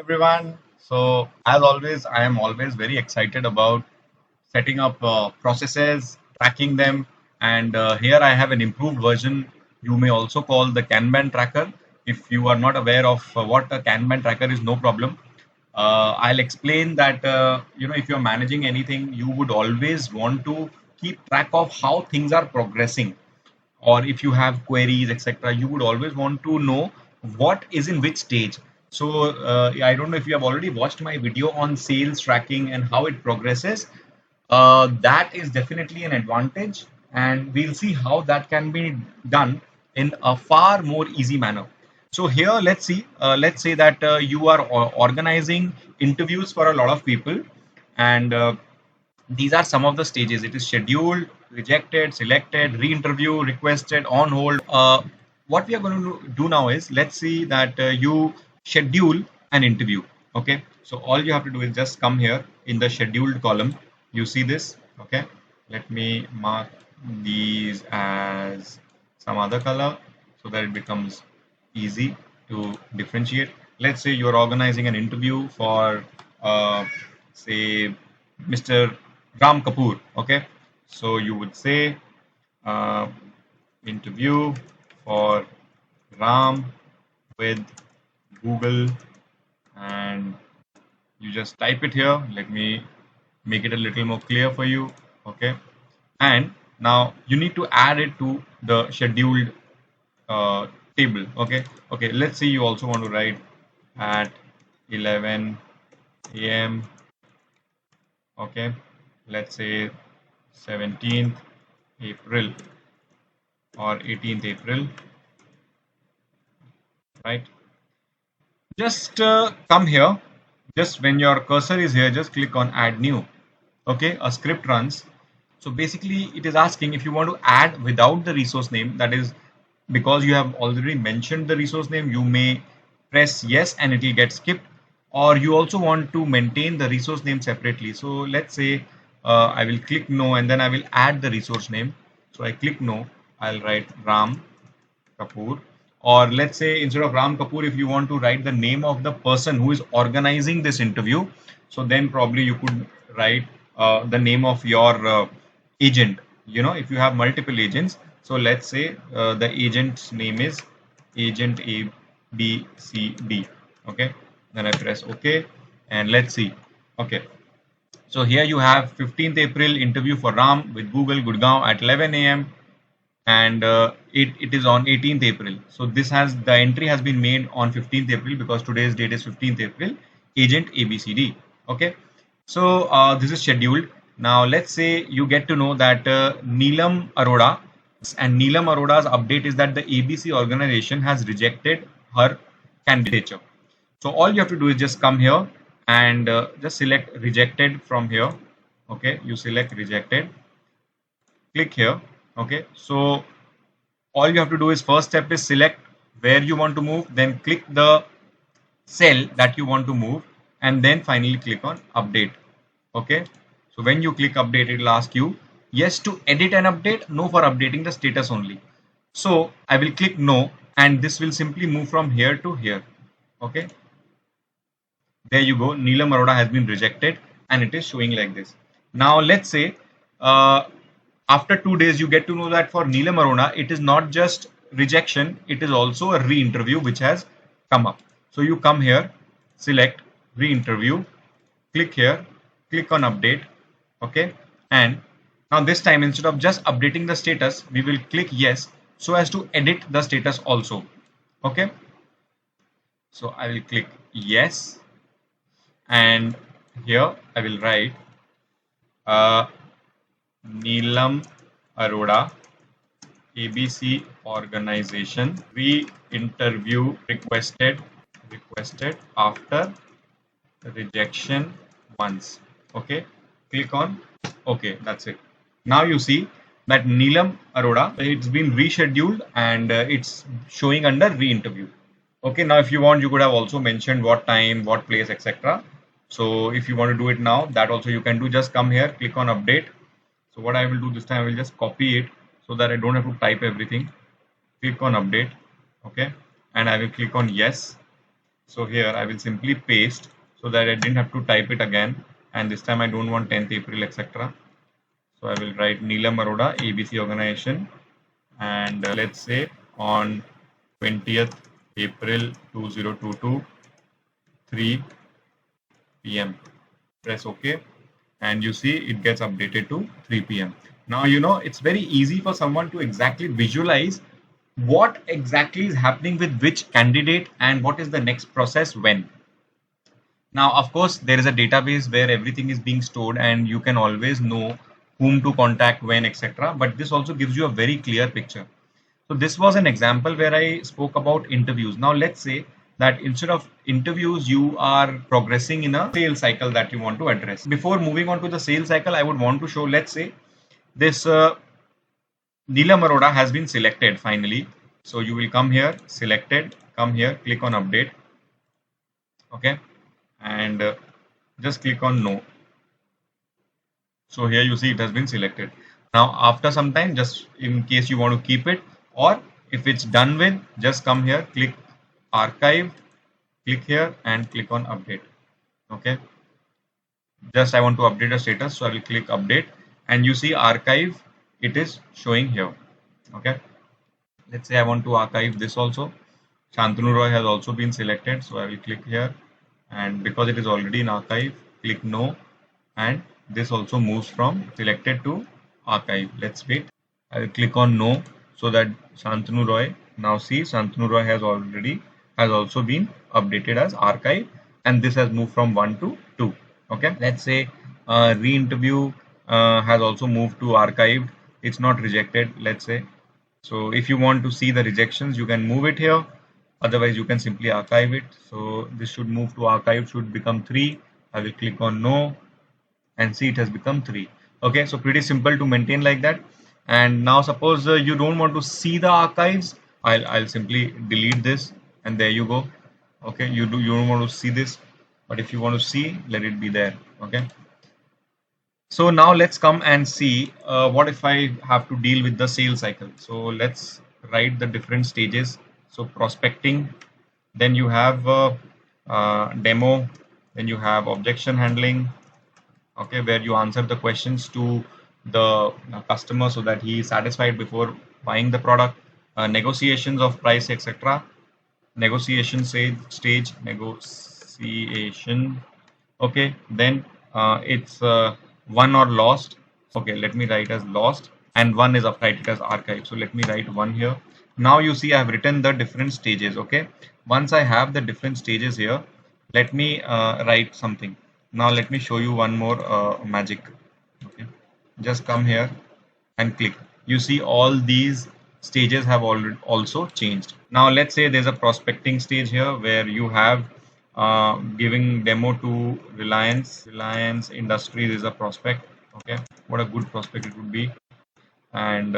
everyone. So, as always, I am always very excited about setting up processes, tracking them, and here I have an improved version. You may also call the KanBan tracker. If you are not aware of what a KanBan tracker is, no problem. I'll explain that if you're managing anything, you would always want to keep track of how things are progressing, or if you have queries, etc., you would always want to know what is in which stage. So I don't know if you have already watched my video on sales tracking and how it progresses. That is definitely an advantage, and we'll see how that can be done in a far more easy manner. So here, let's see. Let's say that you are organizing interviews for a lot of people, and these are some of the stages. It is scheduled, rejected, selected, re-interview, requested, on hold. What we are going to do now is, let's see that you schedule an interview. Okay, so all you have to do is just come here in the scheduled column. You see this? Okay, let me mark these as some other color so that it becomes easy to differentiate. Let's say you're organizing an interview for say Mr. Ram Kapoor. Okay, so you would say uh, interview for Ram with Google, and you just type it here. Let me make it a little more clear for you. Okay, and now you need to add it to the scheduled uh, table. Okay, let's say you also want to write at 11 a.m. Okay, let's say 17th April or 18th April, right? Just come here. Just when your cursor is here, just click on add new. Okay, a script runs. So basically it is asking if you want to add without the resource name. That is because you have already mentioned the resource name, you may press yes and it will get skipped, or you also want to maintain the resource name separately. So let's say I will click no, and then I will add the resource name. So I click no, I'll write Ram Kapoor. Or let's say instead of Ram Kapoor, if you want to write the name of the person who is organizing this interview, so then probably you could write the name of your agent. If you have multiple agents, so let's say the agent's name is agent A B C D. Okay, then I press OK, and let's see. Okay, so here you have 15th April interview for Ram with Google Gurgaon at 11 a.m. and it is on 18th April. So the entry has been made on 15th April because today's date is 15th April. Agent ABCD. Okay, so this is scheduled. Now let's say you get to know that Neelam Arora, and Neelam Arora's update is that the ABC organization has rejected her candidature. So all you have to do is just come here and just select rejected from here. Okay, you select rejected, click here. Okay, so all you have to do is, first step is select where you want to move, then click the cell that you want to move, and then finally click on update. Okay, so when you click update, it will ask you yes to edit and update, no for updating the status only. So I will click no, and this will simply move from here to here. Okay, there you go. Neelam Arora has been rejected, and it is showing like this. Now let's say uh, after 2 days you get to know that for Neelam Arora it is not just rejection, it is also a re-interview which has come up. So you come here, select re-interview, click here, click on update. Okay, and now this time instead of just updating the status, we will click yes so as to edit the status also. Okay, so I will click yes, and here I will write Neelam Arora ABC organization re-interview requested after rejection once. Okay, click on OK. That's it. Now you see that Neelam Arora, it's been rescheduled, and it's showing under re-interview. Okay, now if you want, you could have also mentioned what time, what place, etc. So if you want to do it now, that also you can do. Just come here, click on update. So what I will do this time, I will just copy it so that I don't have to type everything. Click on update. Okay, and I will click on yes, So here I will simply paste so that I didn't have to type it again, and this time I don't want 10th April etc. So I will write Neelam Arora ABC organization, and let's say on 20th April 2022 3 p.m. Press OK, and you see it gets updated to 3 p.m. Now you know it's very easy for someone to exactly visualize what exactly is happening with which candidate and what is the next process when. Now, of course, there is a database where everything is being stored and you can always know whom to contact when, etc. But this also gives you a very clear picture. So this was an example where I spoke about interviews. Now let's say that instead of interviews, you are progressing in a sales cycle that you want to address. Before moving on to the sales cycle, I would want to show, let's say this Neelam Arora has been selected finally. So you will come here, selected, come here, click on update. Okay. And just click on no. So here you see it has been selected. Now after some time, just in case you want to keep it, or if it's done with, just come here, click archive, click here and click on update. Okay. Just I want to update the status, so I will click update, and you see archive, it is showing here. Okay. Let's say I want to archive this also. Shantanu Roy has also been selected, so I will click here, and because it is already in archive, click no, and this also moves from selected to archive. Let's wait. I will click on no, so that Shantanu Roy, now see Shantanu Roy has also been updated as archive, and this has moved from 1 to 2. Okay, let's say Reinterview has also moved to archived. It's not rejected, let's say. So if you want to see the rejections, you can move it here. Otherwise, you can simply archive it. So this should move to archive, should become 3. I will click on no, and see it has become 3. Okay, so pretty simple to maintain like that. And now suppose you don't want to see the archives, I'll simply delete this, and there you go. Okay, you don't want to see this, but if you want to see, let it be there. Okay, so now let's come and see what if I have to deal with the sales cycle. So let's write the different stages. So prospecting, then you have demo, then you have objection handling. Okay, where you answer the questions to the customer so that he is satisfied before buying the product. Negotiations of price, etc. Negotiation stage, negotiation. Okay, then it's won or lost. Okay, let me write as lost, and one is write it as archive. So let me write one here. Now you see I have written the different stages. Okay, once I have the different stages here, let me write something. Now let me show you one more magic. Okay, just come here and click. You see all these stages have already also changed. Now let's say there's a prospecting stage here where you have giving demo to Reliance Industries is a prospect. Okay, what a good prospect it would be. And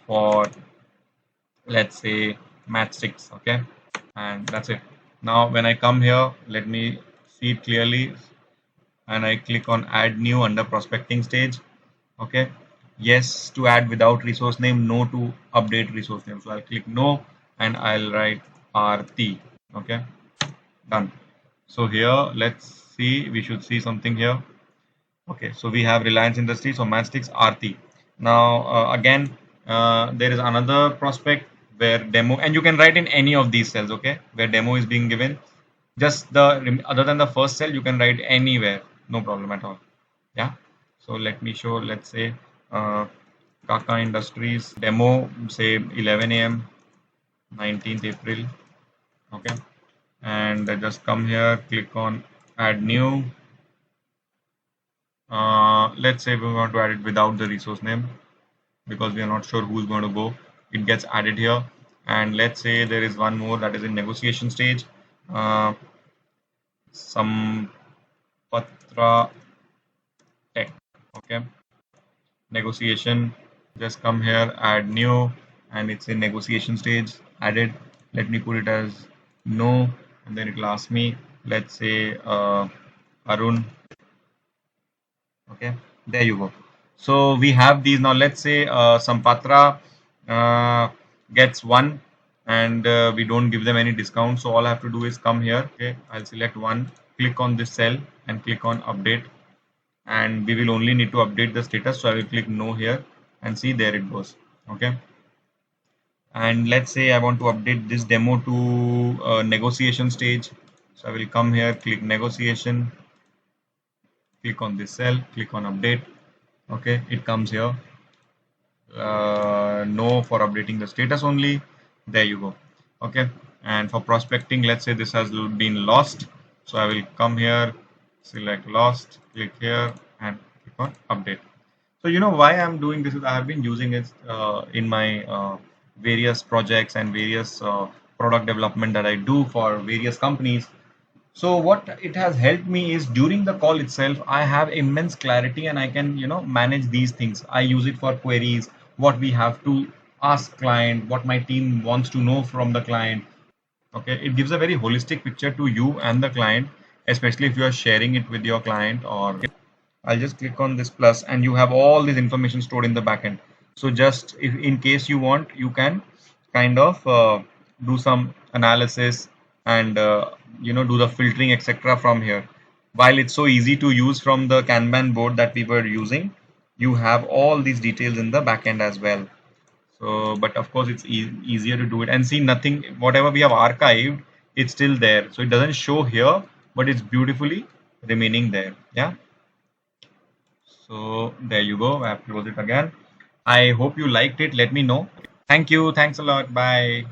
for, let's say, matchsticks. Okay, and that's it. Now when I come here, let me see it clearly, and I click on add new under prospecting stage. Okay, yes to add without resource name, no to update resource name. So I'll click no, and I'll write RT. Okay, done. So here let's see, we should see something here. Okay, so we have Reliance Industries, so matchsticks RT. Now again there is another prospect where demo, and you can write in any of these cells. Okay, where demo is being given, just the other than the first cell you can write anywhere, no problem at all. Yeah, so let me show, let's say Kaka Industries demo, say 11 a.m. 19th April. Okay, and just come here, click on add new. Let's say we want to add it without the resource name because we are not sure who's going to go. It gets added here, and let's say there is one more that is in negotiation stage. Some Patra Tech. Okay, negotiation. Just come here, add new, and it's in negotiation stage. Added. Let me put it as no, and then it will ask me. Let's say Arun. Okay, there you go. So we have these now. Let's say Sampatra gets one and we don't give them any discount. So all I have to do is come here. Okay, I'll select one, click on this cell and click on update, and we will only need to update the status. So I will click no here and see, there it goes. Okay, and let's say I want to update this demo to negotiation stage. So I will come here, click negotiation, click on this cell, click on update. Okay, it comes here. No for updating the status only. There you go. Okay, and for prospecting, let's say this has been lost. So I will come here, select lost, click here and click on update. So you know why I'm doing this is I have been using it in my various projects and various product development that I do for various companies. So what it has helped me is during the call itself, I have immense clarity and I can, manage these things. I use it for queries, what we have to ask client, what my team wants to know from the client. Okay, it gives a very holistic picture to you and the client, especially if you are sharing it with your client. Or I'll just click on this plus and you have all this information stored in the backend. So just if in case you want, you can kind of do some analysis and do the filtering etc. from here. While it's so easy to use from the Kanban board that we were using, you have all these details in the backend as well. So, but of course, it's easier to do it and see nothing. Whatever we have archived, it's still there. So it doesn't show here, but it's beautifully remaining there. Yeah. So there you go. I have to close it again. I hope you liked it. Let me know. Thank you. Thanks a lot. Bye.